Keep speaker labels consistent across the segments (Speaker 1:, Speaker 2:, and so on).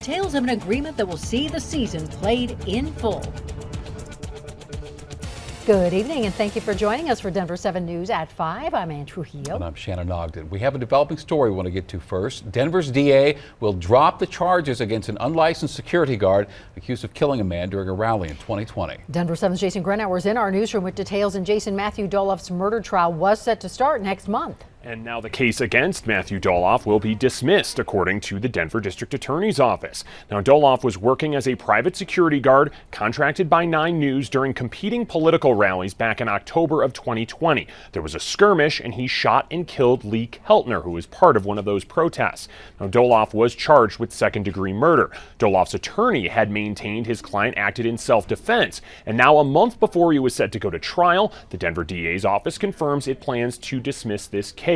Speaker 1: details of an agreement that will see the season played in full. Good evening, and thank you for joining us for Denver 7 News at 5. I'm Ann Trujillo.
Speaker 2: And I'm Shannon Ogden. We have a developing story we want to get to first. Denver's DA will drop the charges against an unlicensed security guard accused of killing a man during a rally in 2020.
Speaker 1: Denver 7's Jason GRUENAUER is in our newsroom with details, and Jason, Matthew Doloff's murder trial was set to start next month.
Speaker 3: And now the case against Matthew Doloff will be dismissed, according to the Denver District Attorney's Office. Now, Doloff was working as a private security guard contracted by 9 News during competing political rallies back in October of 2020. There was a skirmish, and he shot and killed Lee Keltner, who was part of one of those protests. Now, Doloff was charged with second-degree murder. Doloff's attorney had maintained his client acted in self-defense. And now, a month before he was set to go to trial, the Denver DA's office confirms it plans to dismiss this case.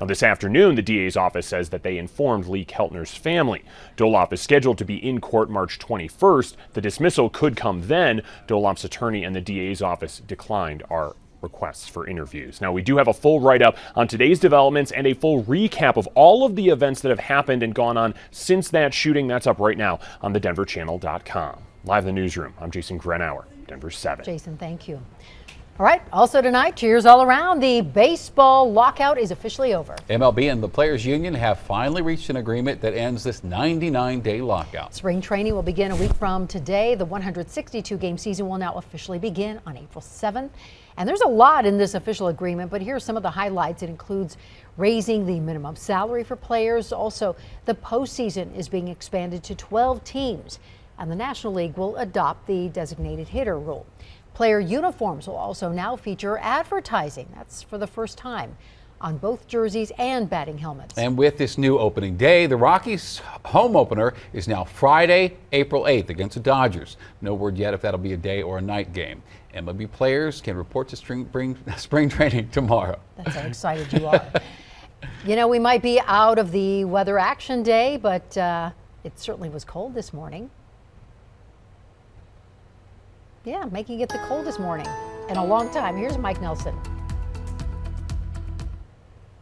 Speaker 3: Now, this afternoon, the DA's office says that they informed Lee Keltner's family. Doloff is scheduled to be in court March 21st. The dismissal could come then. Doloff's attorney and the DA's office declined our requests for interviews. Now, we do have a full write-up on today's developments and a full recap of all of the events that have happened and gone on since that shooting. That's up right now on thedenverchannel.com. Live in the newsroom, I'm Jason GRUENAUER, Denver 7.
Speaker 1: Jason, thank you. All right, also tonight, cheers all around. The baseball lockout is officially over.
Speaker 2: MLB and the Players Union have finally reached an agreement that ends this 99-day lockout.
Speaker 1: Spring training will begin a week from today. The 162-game season will now officially begin on April 7th. And there's a lot in this official agreement, but here are some of the highlights. It includes raising the minimum salary for players. Also, the postseason is being expanded to 12 teams, and the National League will adopt the designated hitter rule. Player uniforms will also now feature advertising. That's for the first time on both jerseys and batting helmets.
Speaker 2: And with this new opening day, the Rockies' home opener is now Friday, April 8th against the Dodgers. No word yet if that'll be a day or a night game. MLB players can report to spring training tomorrow.
Speaker 1: That's how excited you are. You know, we might be out of the weather action day, but it certainly was cold this morning. Yeah, making it the coldest morning in a long time. Here's Mike Nelson.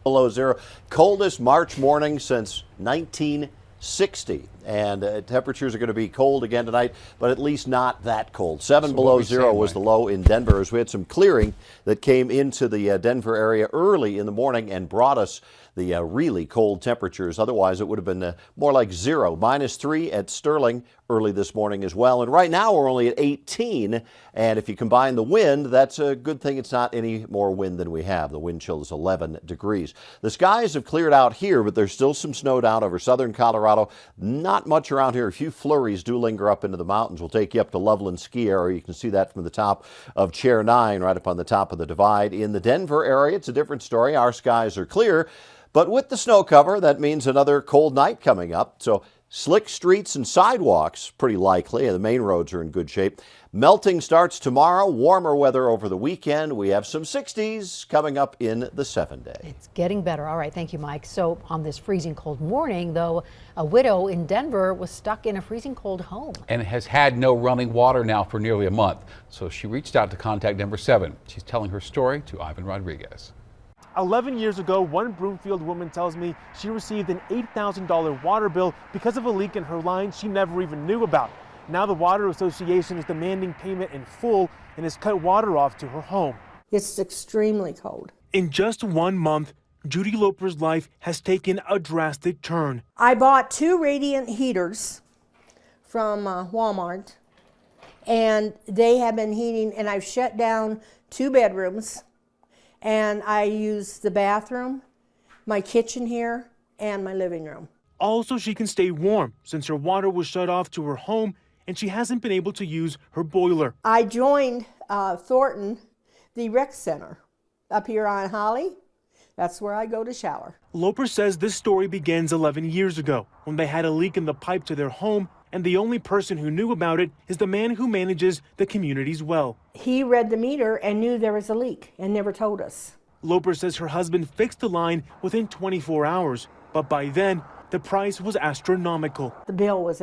Speaker 4: Below zero, coldest March morning since 1960. And temperatures are going to be cold again tonight, but at least not that cold. 7 below zero was the low in Denver, as we had some clearing that came into the Denver area early in the morning and brought us the really cold temperatures. Otherwise, it would have been more like zero. -3 at Sterling early this morning as well. And right now, we're only at 18. And if you combine the wind, that's a good thing it's not any more wind than we have. The wind chill is 11 degrees. The skies have cleared out here, but there's still some snow down over southern Colorado. Not much around here. A few flurries do linger up into the mountains. We'll take you up to Loveland Ski Area. You can see that from the top of Chair 9, right up on the top of the divide. In the Denver area, it's a different story. Our skies are clear. But with the snow cover, that means another cold night coming up. So slick streets and sidewalks, pretty likely. The main roads are in good shape. Melting starts tomorrow. Warmer weather over the weekend. We have some 60s coming up in the 7-day.
Speaker 1: It's getting better. All right. Thank you, Mike. So on this freezing cold morning, though, a widow in Denver was stuck in a freezing cold home.
Speaker 2: And has had no running water now for nearly a month. So she reached out to contact Denver 7. She's telling her story to Ivan Rodriguez.
Speaker 5: 11 years ago, one Broomfield woman tells me she received an $8,000 water bill because of a leak in her line she never even knew about. Now the Water Association is demanding payment in full and has cut water off to her home.
Speaker 6: It's extremely cold.
Speaker 5: In just 1 month, Judy Loper's life has taken a drastic turn.
Speaker 6: I bought 2 radiant heaters from Walmart, and they have been heating, and I've shut down 2 bedrooms. And I use the bathroom, my kitchen here, and my living room.
Speaker 5: Also, she can stay warm since her water was shut off to her home and she hasn't been able to use her boiler.
Speaker 6: I joined Thornton, the rec center, up here on Holly. That's where I go to shower.
Speaker 5: Loper says this story begins 11 years ago when they had a leak in the pipe to their home, and the only person who knew about it is the man who manages the community's well.
Speaker 6: He read the meter and knew there was a leak and never told us.
Speaker 5: Loper says her husband fixed the line within 24 hours, but by then, the price was astronomical.
Speaker 6: The bill was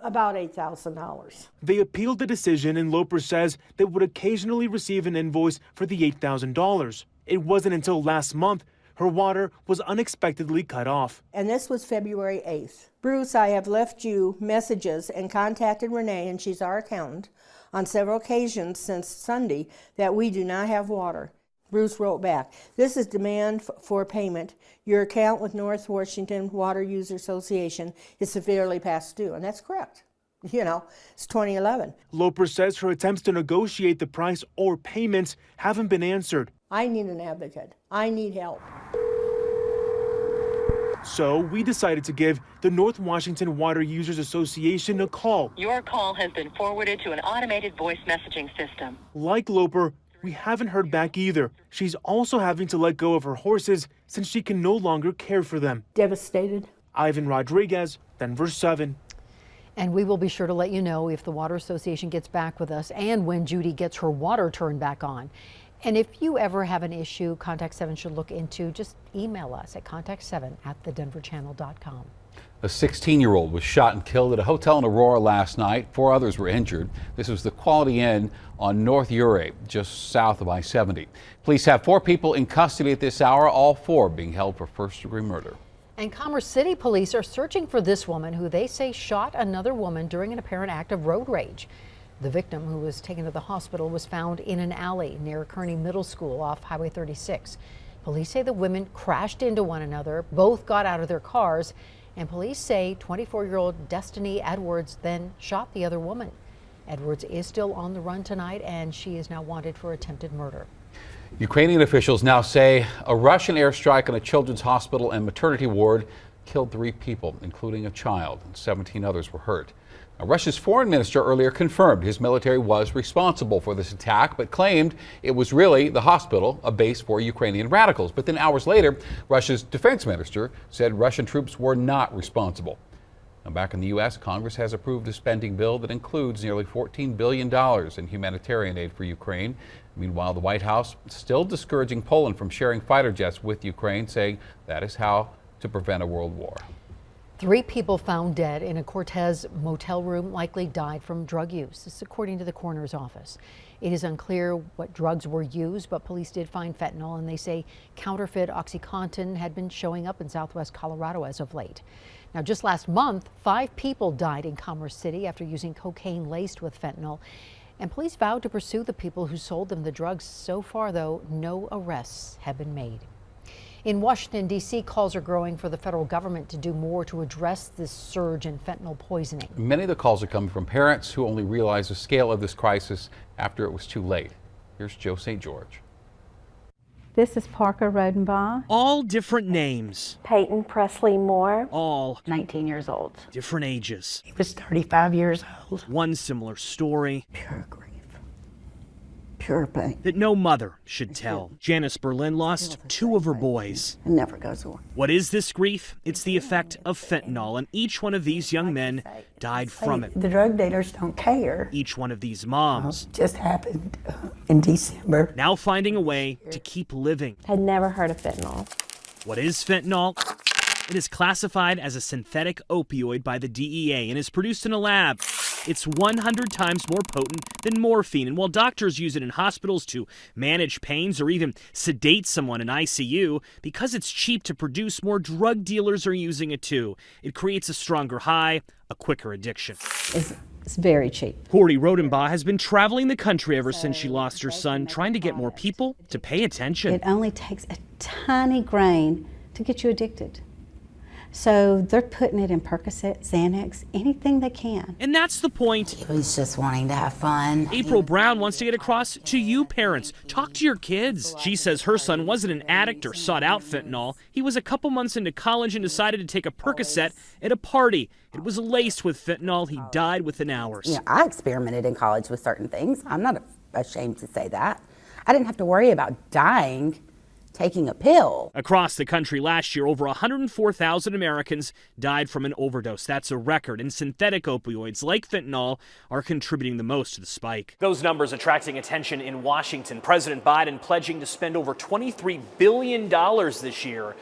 Speaker 6: about $8,000.
Speaker 5: They appealed the decision, and Loper says they would occasionally receive an invoice for the $8,000. It wasn't until last month her water was unexpectedly cut off.
Speaker 6: And this was February 8th. Bruce, I have left you messages and contacted Renee, and she's our accountant, on several occasions since Sunday that we do not have water. Bruce wrote back, this is demand for payment. Your account with North Washington Water User Association is severely past due. And that's correct. You know, it's 2011.
Speaker 5: Loper says her attempts to negotiate the price or payments haven't been answered.
Speaker 6: I need an advocate. I need help.
Speaker 5: So we decided to give the North Washington Water Users Association a call.
Speaker 7: Your call has been forwarded to an automated voice messaging system.
Speaker 5: Like Loper, we haven't heard back either. She's also having to let go of her horses since she can no longer care for them.
Speaker 6: Devastated.
Speaker 5: Ivan Rodriguez, Denver 7.
Speaker 1: And we will be sure to let you know if the Water Association gets back with us and when Judy gets her water turned back on. And if you ever have an issue Contact 7 should look into, just email us at contact7@thedenverchannel.com.
Speaker 2: A 16-year-old was shot and killed at a hotel in Aurora last night. 4 others were injured. This was the Quality Inn on North Ouray, just south of I-70. Police have 4 people in custody at this hour, all 4 being held for first-degree murder.
Speaker 1: And Commerce City police are searching for this woman who they say shot another woman during an apparent act of road rage. The victim, who was taken to the hospital, was found in an alley near Kearney Middle School off Highway 36. Police say the women crashed into one another, both got out of their cars, and police say 24-year-old Destiny Edwards then shot the other woman. Edwards is still on the run tonight, and she is now wanted for attempted murder.
Speaker 2: Ukrainian officials now say a Russian airstrike on a children's hospital and maternity ward killed 3 people, including a child, and 17 others were hurt. Now, Russia's foreign minister earlier confirmed his military was responsible for this attack, but claimed it was really the hospital, a base for Ukrainian radicals. But then hours later, Russia's defense minister said Russian troops were not responsible. Now, back in the U.S., Congress has approved a spending bill that includes nearly $14 billion in humanitarian aid for Ukraine. Meanwhile, the White House still discouraging Poland from sharing fighter jets with Ukraine, saying that is how to prevent a world war.
Speaker 1: 3 people found dead in a Cortez motel room likely died from drug use. This is according to the coroner's office. It is unclear what drugs were used, but police did find fentanyl, and they say counterfeit OxyContin had been showing up in southwest Colorado as of late. Now, just last month, 5 people died in Commerce City after using cocaine laced with fentanyl, and police vowed to pursue the people who sold them the drugs. So far, though, no arrests have been made. In Washington, D.C., calls are growing for the federal government to do more to address this surge in fentanyl poisoning.
Speaker 2: Many of the calls are coming from parents who only realize the scale of this crisis after it was too late. Here's Joe St. George.
Speaker 8: This is Parker Rodenbaugh.
Speaker 9: All different names.
Speaker 10: Peyton Presley Moore.
Speaker 9: All
Speaker 10: 19 years old.
Speaker 9: different ages.
Speaker 10: He was 35 years old.
Speaker 9: One similar story.
Speaker 10: Pure grief. Pure pain.
Speaker 9: That no mother should tell. Janice Berlin lost 2 of her boys.
Speaker 10: It never goes away.
Speaker 9: What is this grief? It's the effect of fentanyl, and each one of these young men died from it.
Speaker 10: The drug dealers don't care.
Speaker 9: Each one of these moms
Speaker 10: Just happened in December.
Speaker 9: now finding a way to keep living.
Speaker 11: Had never heard of fentanyl.
Speaker 9: What is fentanyl? It is classified as a synthetic opioid by the DEA and is produced in a lab. It's 100 times more potent than morphine, and while doctors use it in hospitals to manage pains or even sedate someone in ICU, because it's cheap to produce, more drug dealers are using it too. It creates a stronger high, a quicker addiction.
Speaker 8: It's very cheap.
Speaker 9: Cordy Rodenbaugh has been traveling the country ever since she lost her son, trying to get more people to pay attention.
Speaker 8: It only takes a tiny grain to get you addicted. So they're putting it in Percocet, Xanax, anything they can.
Speaker 9: And that's the point.
Speaker 12: He was just wanting to have fun.
Speaker 9: April Brown wants to get across to you parents. Talk to your kids. She says her son wasn't an addict or sought out fentanyl. He was a couple months into college and decided to take a Percocet at a party. It was laced with fentanyl. He died within hours.
Speaker 12: You know, I experimented in college with certain things. I'm not ashamed to say that. I didn't have to worry about dying taking a pill.
Speaker 9: Across the country last year, over 104,000 Americans died from an overdose. That's a record, and synthetic opioids like fentanyl are contributing the most to the spike. Those numbers attracting attention in Washington. President Biden pledging to spend over $23 billion this year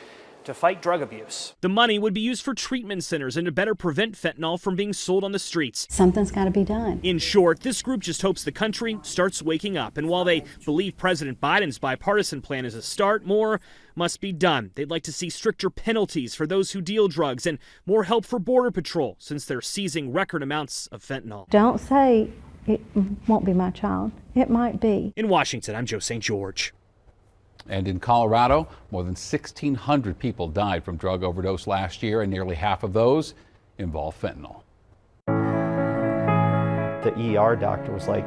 Speaker 11: to fight drug abuse.
Speaker 9: The money would be used for treatment centers and to better prevent fentanyl from being sold on the streets.
Speaker 8: Something's got to be done.
Speaker 9: In short, this group just hopes the country starts waking up. And while they believe President Biden's bipartisan plan is a start, more must be done. They'd like to see stricter penalties for those who deal drugs and more help for Border Patrol since they're seizing record amounts of fentanyl.
Speaker 8: Don't say it won't be my child. It might be.
Speaker 9: In Washington, I'm Joe St. George.
Speaker 2: And in Colorado, more than 1,600 people died from drug overdose last year, and nearly half of those involved fentanyl.
Speaker 13: The ER doctor was like,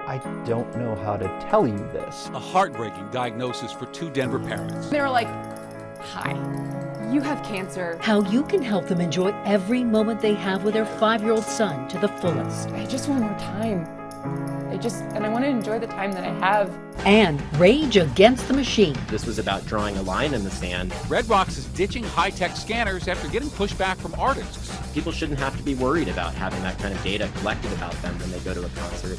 Speaker 13: I don't know how to tell you this.
Speaker 2: A heartbreaking diagnosis for two Denver parents.
Speaker 14: They were like, hi, you have cancer.
Speaker 1: How you can help them enjoy every moment they have with their 5-year-old son to the fullest.
Speaker 14: I just want more time. I want to enjoy the time that I have.
Speaker 1: And Rage Against the Machine.
Speaker 15: This was about drawing a line in the sand.
Speaker 2: Redbox is ditching high-tech scanners after getting pushback from artists.
Speaker 15: People shouldn't have to be worried about having that kind of data collected about them when they go to a concert.